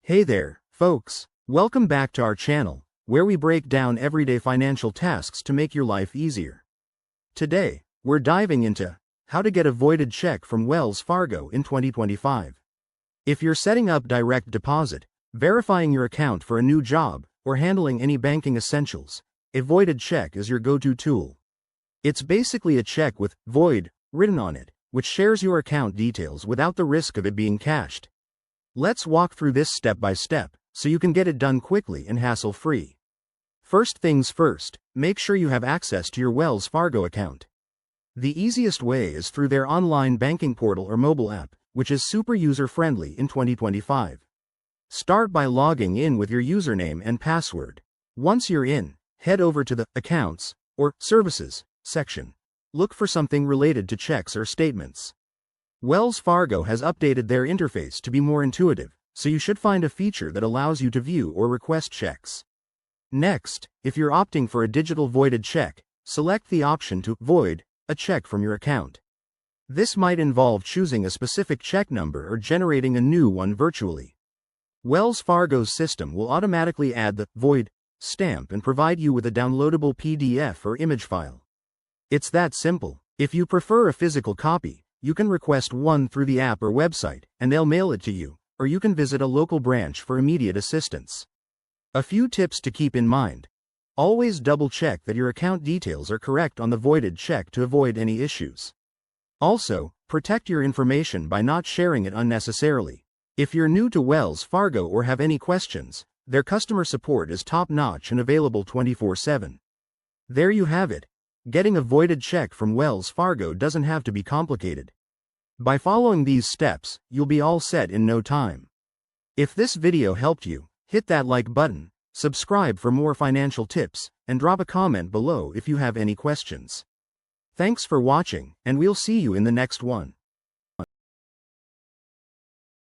Hey there, folks. Welcome back to our channel, where we break down everyday financial tasks to make your life easier. Today, we're diving into how to get a voided check from Wells Fargo in 2025. If you're setting up direct deposit, verifying your account for a new job, or handling any banking essentials, a voided check is your go-to tool. It's basically a check with void written on it, which shares your account details without the risk of it being cashed. Let's walk through this step by step, so you can get it done quickly and hassle-free. First things first, make sure you have access to your Wells Fargo account. The easiest way is through their online banking portal or mobile app, which is super user-friendly in 2025. Start by logging in with your username and password. Once you're in, head over to the Accounts or Services section. Look for something related to checks or statements. Wells Fargo has updated their interface to be more intuitive, so you should find a feature that allows you to view or request checks. Next, if you're opting for a digital voided check, select the option to void a check from your account. This might involve choosing a specific check number or generating a new one virtually. Wells Fargo's system will automatically add the void stamp and provide you with a downloadable PDF or image file. It's that simple. If you prefer a physical copy, you can request one through the app or website, and they'll mail it to you, or you can visit a local branch for immediate assistance. A few tips to keep in mind. Always double-check that your account details are correct on the voided check to avoid any issues. Also, protect your information by not sharing it unnecessarily. If you're new to Wells Fargo or have any questions, their customer support is top-notch and available 24/7. There you have it. Getting a voided check from Wells Fargo doesn't have to be complicated. By following these steps, you'll be all set in no time. If this video helped you, hit that like button, subscribe for more financial tips, and drop a comment below if you have any questions. Thanks for watching, and we'll see you in the next one.